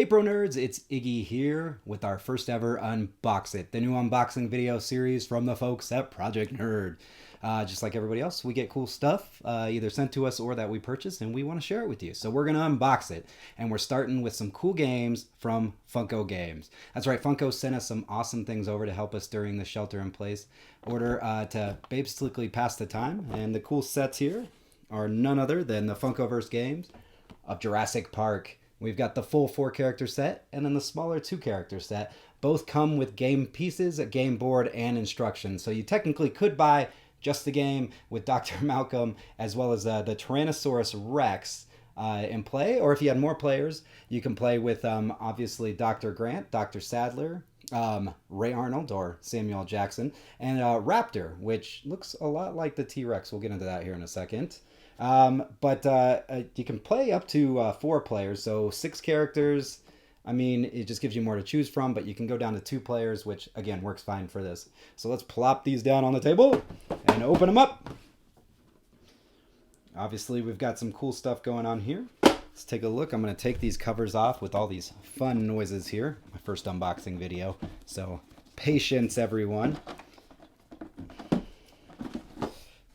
Hey Pro Nerds, it's Iggy here with our first ever Unbox It, the new unboxing video series from the folks at Project Nerd. Just like everybody else, we get cool stuff either sent to us or that we purchase, and we want to share it with you. So we're going to unbox it, and we're starting with some cool games from Funko Games. That's right, Funko sent us some awesome things over to help us during the shelter-in-place order to basically pass the time. And the cool sets here are none other than the Funkoverse games of Jurassic Park. We've got the full 4-character set and then the smaller 2-character set. Both come with game pieces, a game board, and instructions. So you technically could buy just the game with Dr. Malcolm as well as the Tyrannosaurus Rex in play. Or if you had more players, you can play with obviously Dr. Grant, Dr. Sadler, Ray Arnold or Samuel Jackson, and Raptor, which looks a lot like the T-Rex. We'll get into that here in a second. But you can play up to 4 players, so 6 characters. I mean, it just gives you more to choose from, but you can go down to 2 players, which again works fine for this. So let's plop these down on the table and open them up. Obviously, we've got some cool stuff going on here. Let's take a look. I'm going to take these covers off with all these fun noises here. My first unboxing video, so patience, everyone.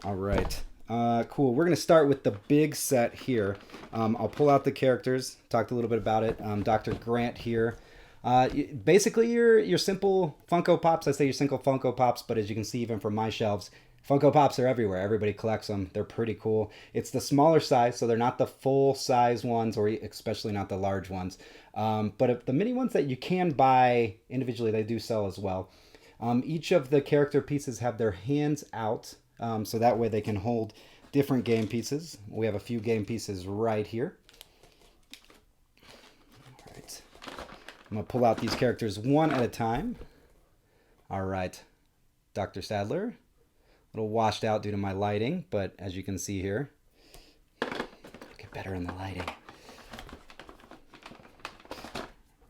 All right. Cool. We're going to start with the big set here. I'll pull out the characters, talked a little bit about it. Dr. Grant here. Basically, your simple Funko Pops. I say your simple Funko Pops, but as you can see, even from my shelves, Funko Pops are everywhere. Everybody collects them. They're pretty cool. It's the smaller size, so they're not the full-size ones, or especially not the large ones. But the mini ones that you can buy individually, they do sell as well. Each of the character pieces have their hands out. So that way they can hold different game pieces. We have a few game pieces right here. All right. I'm going to pull out these characters one at a time. All right. Dr. Sadler. A little washed out due to my lighting, but as you can see here, get better in the lighting.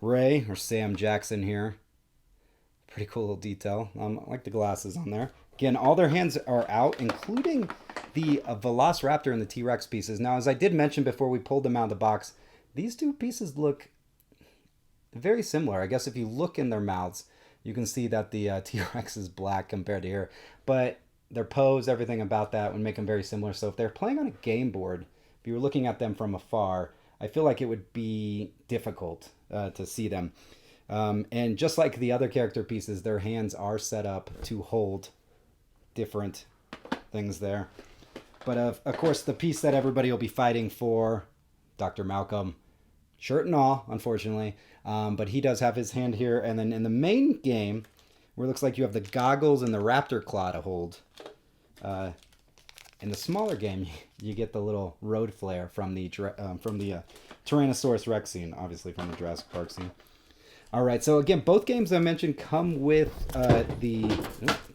Ray, or Sam Jackson here. Pretty cool little detail. I like the glasses on there. Again, all their hands are out, including the Velociraptor and the T-Rex pieces. Now, as I did mention before we pulled them out of the box, these two pieces look very similar. I guess if you look in their mouths, you can see that the T-Rex is black compared to here. But their pose, everything about that would make them very similar. So if they're playing on a game board, if you were looking at them from afar, I feel like it would be difficult to see them. And just like the other character pieces, their hands are set up to hold different things there. But of course, the piece that everybody will be fighting for, Dr. Malcolm, shirt and all, unfortunately. But he does have his hand here. And then in the main game, where it looks like you have the goggles and the raptor claw to hold. In the smaller game, you get the little road flare from the Tyrannosaurus Rex scene, obviously from the Jurassic Park scene. All right, so again, both games I mentioned come with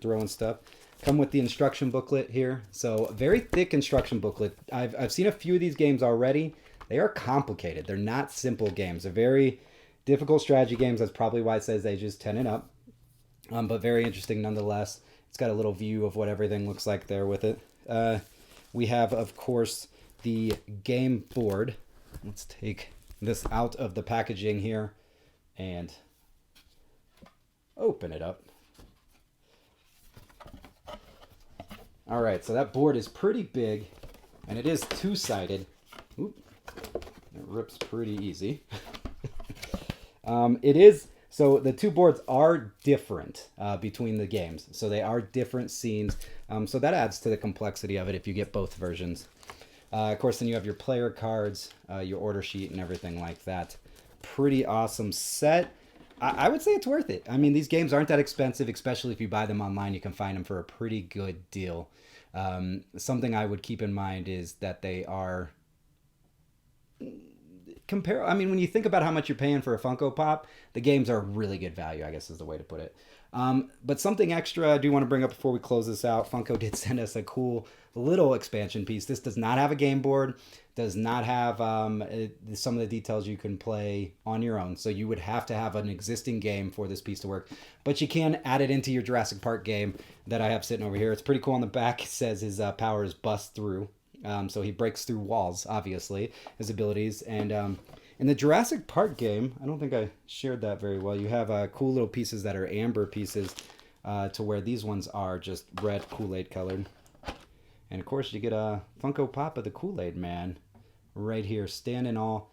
throwing stuff. Come with the instruction booklet here. So a very thick instruction booklet. I've seen a few of these games already. They are complicated. They're not simple games. They're very difficult strategy games. That's probably why it says ages 10 and up. But very interesting nonetheless. It's got a little view of what everything looks like there with it. We have, of course, the game board. Let's take this out of the packaging here and open it up. All right, so that board is pretty big, and it is 2-sided. Oop, it rips pretty easy. It is, so the 2 boards are different between the games. So they are different scenes. So that adds to the complexity of it if you get both versions. Of course, then you have your player cards, your order sheet, and everything like that. Pretty awesome set. I would say it's worth it. I mean, these games aren't that expensive, especially if you buy them online. You can find them for a pretty good deal. Something I would keep in mind is that they are I mean, when you think about how much you're paying for a Funko Pop, the games are really good value, I guess is the way to put it. But something extra I do want to bring up before we close this out. Funko did send us a cool little expansion piece. This does not have a game board, does not have some of the details you can play on your own. So you would have to have an existing game for this piece to work. But you can add it into your Jurassic Park game that I have sitting over here. It's pretty cool on the back. It says his powers bust through. So he breaks through walls, obviously, his abilities. And In the Jurassic Park game, I don't think I shared that very well. You have cool little pieces that are amber pieces, to where these ones are just red Kool-Aid colored. And of course, you get a Funko Pop of the Kool-Aid Man right here, standing all.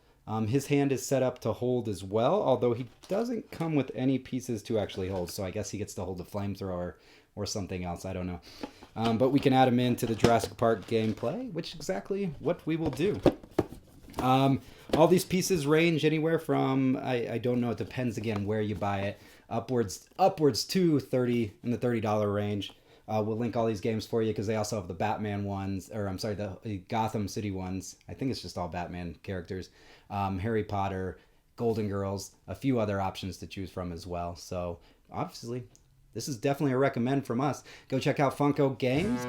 His hand is set up to hold as well, although he doesn't come with any pieces to actually hold. So I guess he gets to hold the flamethrower or something else. I don't know. But we can add him into the Jurassic Park gameplay, which is exactly what we will do. All these pieces range anywhere from, I don't know, it depends again where you buy it, upwards to in the $30 range. We'll link all these games for you because they also have the Batman ones, or I'm sorry, the Gotham City ones. I think it's just all Batman characters. Harry Potter, Golden Girls, a few other options to choose from as well. So obviously, this is definitely a recommend from us. Go check out Funko Games.